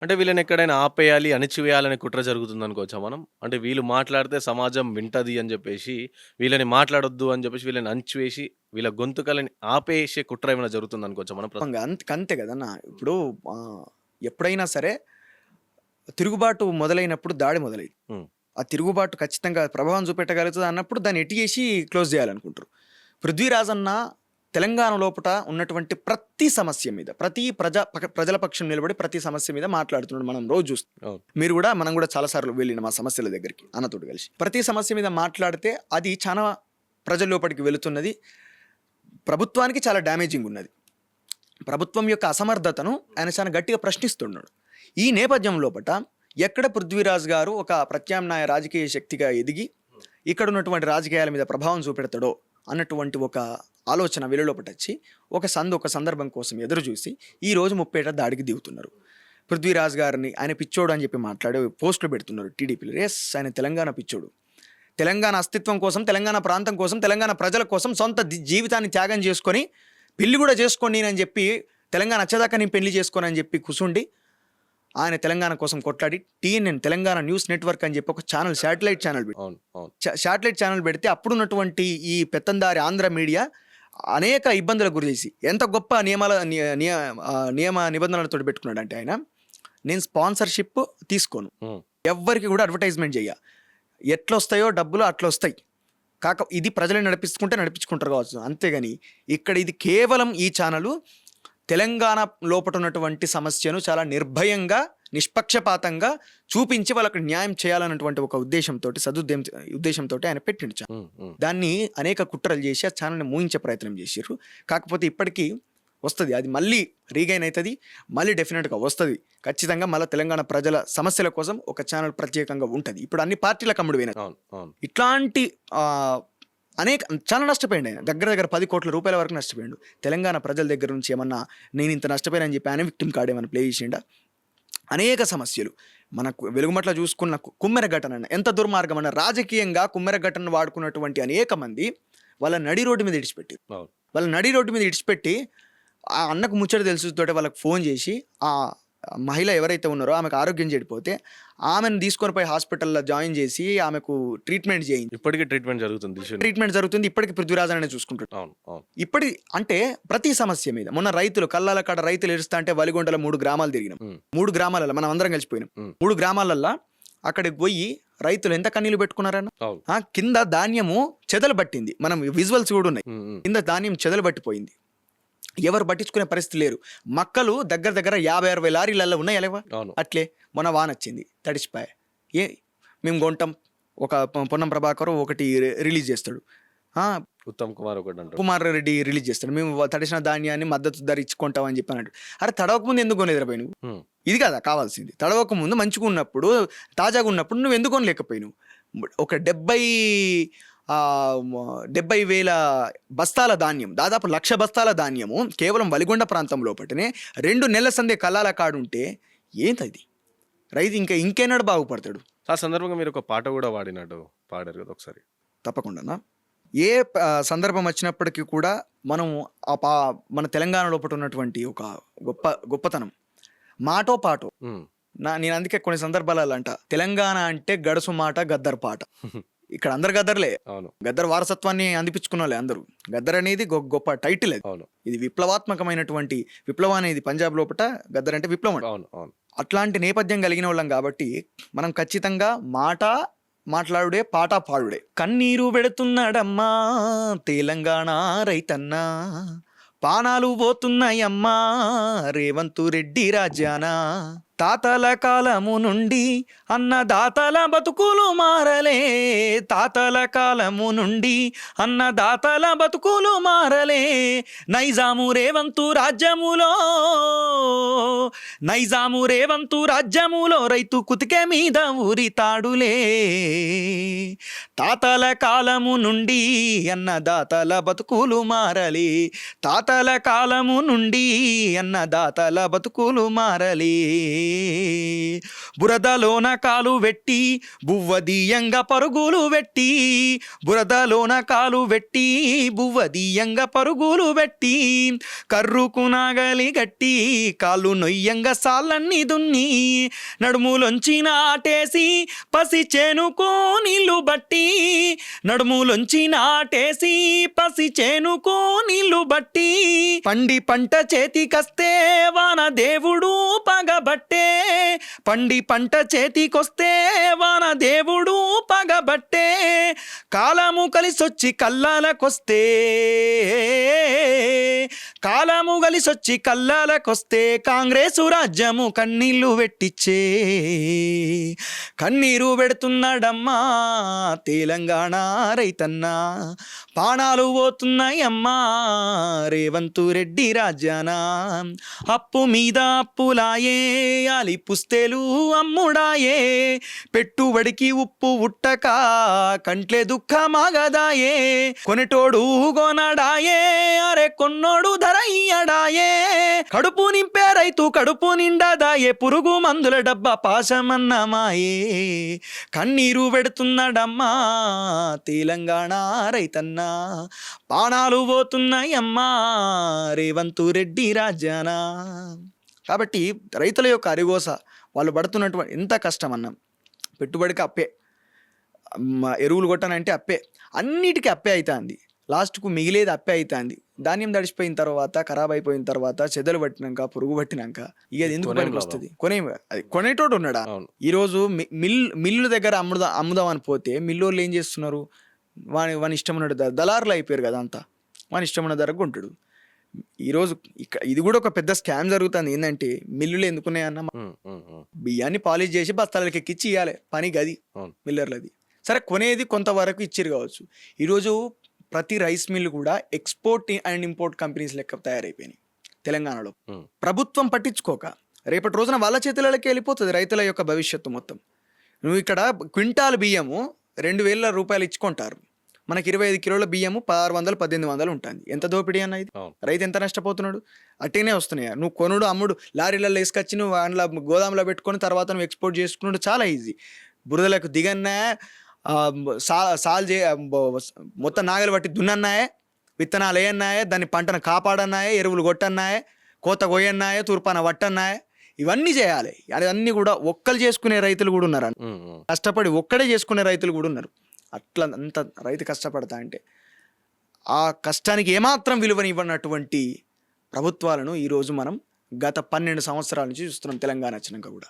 అంటే వీళ్ళని ఎక్కడైనా ఆపేయాలి, అణిచివేయాలనే కుట్ర జరుగుతుందనుకోవచ్చా మనం? అంటే వీళ్ళు మాట్లాడితే సమాజం వింటది అని జెప్పేసి, వీళ్ళని మాట్లాడొద్దు అని జెప్పేసి వీళ్ళని అణిచివేసి, వీళ్ళ గొంతుకలని ఆపేసే కుట్ర ఏమైనా జరుగుతుందనుకోవచ్చా మనం? అంతే కదన్న. ఇప్పుడు ఎప్పుడైనా సరే తిరుగుబాటు మొదలైనప్పుడు దాడి మొదలైంది. హ్మ్. ఆ తిరుగుబాటు ఖచ్చితంగా ప్రభావం చూపెట్టగలుగుతది అన్నప్పుడు దాన్ని ఎట్టి చేసి క్లోజ్ చేయాలనుకుంటారు. పృథ్వీరాజ్ అన్న తెలంగాణ లోపట ఉన్నటువంటి ప్రతి సమస్య మీద, ప్రజల పక్షం నిలబడి ప్రతి సమస్య మీద మాట్లాడుతున్నాడు. మనం రోజు చూస్తాం. అవును. మనం కూడా చాలా సార్లు వెళ్ళిన మా సమస్యల దగ్గరికి అన్నతోటి కలిసి. ప్రతి సమస్య మీద మాట్లాడితే అది చాలా ప్రజల లోపలికి వెళుతున్నది. ప్రభుత్వానికి చాలా డ్యామేజింగ్ ఉన్నది. ప్రభుత్వం యొక్క అసమర్థతను ఆయన చాలా గట్టిగా ప్రశ్నిస్తున్నాడు. ఈ నేపథ్యం లోపట ఎక్కడ పృథ్వీరాజ్ గారు ఒక ప్రత్యామ్నాయ రాజకీయ శక్తిగా ఎదిగి ఇక్కడ ఉన్నటువంటి రాజకీయాల మీద ప్రభావం చూపెడతాడో అన్నటువంటి ఒక ఆలోచన వీళ్ళలోపట వచ్చి ఒక సందర్భం కోసం ఎదురు చూసి ఈ రోజు ముప్పేట దాడికి దిగుతున్నారు. పృథ్వీరాజ్ గారిని ఆయన పిచ్చోడు అని చెప్పి మాట్లాడే పోస్టులు పెడుతున్నారు టీడీపీలో. ఆయన తెలంగాణ పిచ్చోడు. తెలంగాణ అస్తిత్వం కోసం, తెలంగాణ ప్రాంతం కోసం, తెలంగాణ ప్రజల కోసం సొంత జీవితాన్ని త్యాగం చేసుకొని పెళ్లి కూడా చేసుకోండి అని చెప్పి, తెలంగాణ వచ్చేదాకా నేను పెళ్లి చేసుకోను అని చెప్పి కుసుండి ఆయన తెలంగాణ కోసం కొట్లాడి TNN తెలంగాణ న్యూస్ నెట్వర్క్ అని చెప్పి ఒక ఛానల్, శాటిలైట్ ఛానల్ పెడితే అప్పుడున్నటువంటి ఈ పెత్తందారి ఆంధ్ర మీడియా అనేక ఇబ్బందులకు గురి చేసి ఎంత గొప్ప నియమ నిబంధనలతో పెట్టుకున్నాడు అంటే ఆయన, నేను స్పాన్సర్షిప్ తీసుకోను, ఎవ్వరికి కూడా అడ్వర్టైజ్మెంట్ చెయ్య, ఎట్లొస్తాయో డబ్బులు అట్లా వస్తాయి, ఇది ప్రజలను నడిపించుకుంటారు కావచ్చు, అంతేగాని ఇక్కడ ఇది కేవలం ఈ ఛానల్ తెలంగాణ లోపల ఉన్నటువంటి సమస్యను చాలా నిర్భయంగా, నిష్పక్షపాతంగా చూపించి వాళ్ళకి న్యాయం చేయాలన్నటువంటి ఒక ఉద్దేశంతో ఆయన పెట్టిండు. దాన్ని అనేక కుట్రలు చేసి ఆ ఛానల్ని మూయించే ప్రయత్నం చేసారు. కాకపోతే ఇప్పటికీ వస్తుంది, అది మళ్ళీ రీగైన్ అవుతుంది, మళ్ళీ డెఫినెట్గా వస్తుంది ఖచ్చితంగా. మళ్ళీ తెలంగాణ ప్రజల సమస్యల కోసం ఒక ఛానల్ ప్రత్యేకంగా ఉంటుంది. ఇప్పుడు అన్ని పార్టీలకు అమ్ముడు పోయినాయి. ఇట్లాంటి చాలా నష్టపోయింది ఆయన. దగ్గర 10 కోట్ల రూపాయల వరకు నష్టపోయాడు. తెలంగాణ ప్రజల దగ్గర నుంచి ఏమన్నా నేను ఇంత నష్టపోయానని చెప్పి ఆయన విక్టిమ్ కార్డ్ ఏమైనా ప్లే చేసిండా? అనేక సమస్యలు మనకు వెలుగుమట్ల చూసుకున్న కుమ్మెర ఘటన ఎంత దుర్మార్గం అన్న, రాజకీయంగా కుమ్మెర ఘటనను వాడుకున్నటువంటి అనేక మంది వాళ్ళ నడి రోడ్డు మీద ఇడిచిపెట్టి ఆ అన్నకు ముచ్చట తెలుసుతోటే వాళ్ళకి ఫోన్ చేసి ఆ మహిళ ఎవరైతే ఉన్నారో ఆమెకు ఆరోగ్యం చెడిపోతే ఆమెను తీసుకొని పోయి హాస్పిటల్లో జాయిన్ చేసి ఆమెకు ట్రీట్మెంట్ చేయింది. ఇప్పటికీ ట్రీట్మెంట్ జరుగుతుంది. ఇప్పటికీ పృథ్వీరాజ్ అనే చూసుకుంటాడు. అంటే ప్రతి సమస్య మీద, మొన్న కల్లాల కాడ రైతులు ఎరుస్తా అంటే వలిగొండల 3 గ్రామాలు తిరిగినాం. 3 గ్రామాలలో మనం అందరం కలిసిపోయినాం. 3 గ్రామాలల్లో అక్కడికి పోయి రైతులు ఎంత కన్నీళ్లు పెట్టుకున్నారన్న. కింద ధాన్యము చెదలు పట్టింది, మనం విజువల్స్ కూడా ఉన్నాయి. కింద ధాన్యం చెదలు పట్టిపోయింది, ఎవరు పట్టించుకునే పరిస్థితి లేరు. మక్కలు దగ్గర 50-60 లారీలలో ఉన్నాయి అలేవా. అట్లే మొన్న వాన వచ్చింది, తడిసిపోయా. మేము కొంటాం, ఒక పొన్నం ప్రభాకర్ ఒకటి రిలీజ్ చేస్తాడు, ఉత్తమ్ కుమార్ రెడ్డి రిలీజ్ చేస్తాడు, మేము తడిసిన ధాన్యాన్ని మద్దతు ధర ఇచ్చుకుంటాం అని చెప్పి అన్నాడు. అరే తడవక ముందు ఎందుకు కొనేదిరపోయి నువ్వు? ఇది కదా కావాల్సింది. తడవక ముందు మంచిగా ఉన్నప్పుడు, తాజాగా ఉన్నప్పుడు నువ్వు ఎందుకు కొనలేకపోయినావు? ఒక 70,000 బస్తాల ధాన్యం, దాదాపు 1,00,000 బస్తాల ధాన్యము కేవలం వలిగొండ ప్రాంతం లోపటనే 2 నెలల సందే కల్లాల కాడుంటే ఏంటది? రైతు ఇంకేనాడు బాగుపడతాడు? ఆ సందర్భంగా మీరు ఒక పాట కూడా పాడారు కదా ఒకసారి. తప్పకుండా. ఏ సందర్భం వచ్చినప్పటికీ కూడా మనం మన తెలంగాణ లోపల ఉన్నటువంటి ఒక గొప్పతనం మాటో పాటో. నేను అందుకే కొన్ని సందర్భాలలో అంట, తెలంగాణ అంటే గడుసు మాట, గద్దర్ పాట. ఇక్కడ అందరు గద్దర్లే, గద్దర్ వారసత్వాన్ని అందిపించుకున్న వాళ్ళే అందరూ. గద్దర్ అనేది గొప్ప టైటిల్ అది. ఇది విప్లవాత్మకమైనటువంటి విప్లవం అనేది పంజాబ్ లోపల గద్దర్ అంటే విప్లవం. అట్లాంటి నేపథ్యం కలిగిన వాళ్ళం కాబట్టి మనం ఖచ్చితంగా మాట్లాడుడే, పాట పాడుడే. కన్నీరు పెడుతున్నాడమ్మా తెలంగాణ రైతన్నా, పానాలు పోతున్నాయమ్మా రేవంత్ రెడ్డి రాజ్యానా, తాతల కాలము నుండి అన్నదాతల బతుకులు మారలే, తాతల కాలము నుండి అన్నదాతల బతుకులు మారలే, నైజాము రేవంతు రాజ్యములో రైతు కుతికే మీద ఊరితాడులే, తాతల కాలము నుండి అన్నదాతల బతుకులు మారలే, తాతల కాలము నుండి అన్నదాతల బతుకులు మారలే, బురదలోన కాలు వెట్టి బువ్వదీయంగా పరుగులు వెట్టి బురదలోన కాలు వెట్టి బువ్వదీయంగా పరుగులు వెట్టి కర్రుకు నాగలి గట్టి కాళ్ళు నొయ్యంగా సాళ్ళన్నీ దున్ని నడుములొంచి నాటేసి పసి చేనుకో నీళ్ళు బట్టి నడుములొంచి నాటేసి పసి చేనుకో నీళ్ళు బట్టి పండి పంట చేతికస్తే వాన దేవుడు పగబట్టే పండి పంట చేతికొస్తే వాన దేవుడు పగబట్టే కాలము కలిసొచ్చి కల్లాలకొస్తే కాలము కలిసొచ్చి కల్లాలకొస్తే కాంగ్రెసు రాజ్యము కన్నీళ్లు పెట్టిచ్చే కన్నీరు పెడుతున్నాడమ్మా తెలంగాణ రైతన్నా పాణాలు పోతున్నాయమ్మా రేవంతు రెడ్డి రాజ్యానా అప్పు మీద అప్పులాయే అలి పుస్తేలు అమ్ముడాయే పెట్టుబడికి ఉప్పు ఉట్టక కంట్లే దుఃఖమాగదాయే కొనటోడు కొనడాయే అరే కొన్నోడు ధర ఇయ్యడాయే కడుపు నింపే రైతు కడుపు నిండాదాయే పురుగు మందుల డబ్బా పాశమన్నమాయే కన్నీరు పెడుతున్నాడమ్మా తెలంగాణ రైతన్నా పాణాలు పోతున్నాయమ్మా రేవంతు రెడ్డి రాజ్యానా. కాబట్టి రైతుల యొక్క అరిగోస వాళ్ళు పడుతున్నటువంటి ఎంత కష్టం అన్నాం, పెట్టుబడికి అప్పే, ఎరువులు కొట్టానంటే అప్పే, అన్నిటికీ అప్పే అవుతుంది. లాస్ట్కు మిగిలేది అప్పే అవుతుంది. ధాన్యం తడిసిపోయిన తర్వాత, ఖరాబ్ అయిపోయిన తర్వాత, చెదలు పట్టినాక, పురుగు పట్టినాక ఇక అది ఎందుకు పనికి వస్తుంది? అది కొనేటోడు ఉన్నాడా? ఈరోజు మిల్లు దగ్గర అమ్ముదాం అని పోతే మిల్లోళ్ళు ఏం చేస్తున్నారు? వాని ఇష్టం ఉన్న దళారులు అయిపోయారు కదా, అంతా వాని ఇష్టం ఉన్న ధరకు కొంటాడు. ఈరోజు ఇది కూడా ఒక పెద్ద స్కామ్ జరుగుతుంది. ఏంటంటే మిల్లులు ఎందుకున్నాయన్న, బియ్యాన్ని పాలిష్ చేసి బస్తాలకి ఎక్కిచ్చి ఇవ్వాలి, పని గది మిల్లర్లది. సరే కొనేది కొంతవరకు ఇచ్చిరు కావచ్చు. ఈరోజు ప్రతి రైస్ మిల్లు కూడా ఎక్స్పోర్ట్ అండ్ ఇంపోర్ట్ కంపెనీస్ లెక్క తయారైపోయినాయి తెలంగాణలో. ప్రభుత్వం పట్టించుకోక రేపటి రోజున వాళ్ళ చేతులకి వెళ్ళిపోతుంది రైతుల యొక్క భవిష్యత్తు మొత్తం. నువ్వు ఇక్కడ క్వింటాల్ బియ్యము 2,000 రూపాయలు ఇచ్చుకుంటారు, మనకి 25 కిలోల బియ్యము 1600, 1800 ఉంటుంది. ఎంత దోపిడీ అన్న ఇది? రైతు ఎంత నష్టపోతున్నాడు? అట్టేనే వస్తున్నాయా? నువ్వు కొనుడు అమ్ముడు లారీలలో వేసుకొచ్చి నువ్వు అందులో గోదాంలో పెట్టుకొని తర్వాత నువ్వు ఎక్స్పోర్ట్ చేసుకున్నాడు చాలా ఈజీ. బురదలకు దిగన్నా, మొత్తం నాగలు పట్టి దున్నన్నాయే, విత్తనాలు వేయన్నాయే, దాన్ని పంటను కాపాడన్నాయే, ఎరువులు కొట్టన్నాయే, కోత కొయ్యన్నాయే, తూర్పాన వట్టన్నాయే, ఇవన్నీ చేయాలి. అన్నీ కూడా ఒక్కరు చేసుకునే రైతులు కూడా ఉన్నారు, కష్టపడి ఒక్కడే చేసుకునే రైతులు కూడా ఉన్నారు. అట్లా అంత రైతు కష్టపడతా అంటే ఆ కష్టానికి ఏమాత్రం విలువనివ్వనటువంటి ప్రభుత్వాలను ఈరోజు మనం గత 12 సంవత్సరాల నుంచి చూస్తున్నాం తెలంగాణ వచ్చినాక కూడా.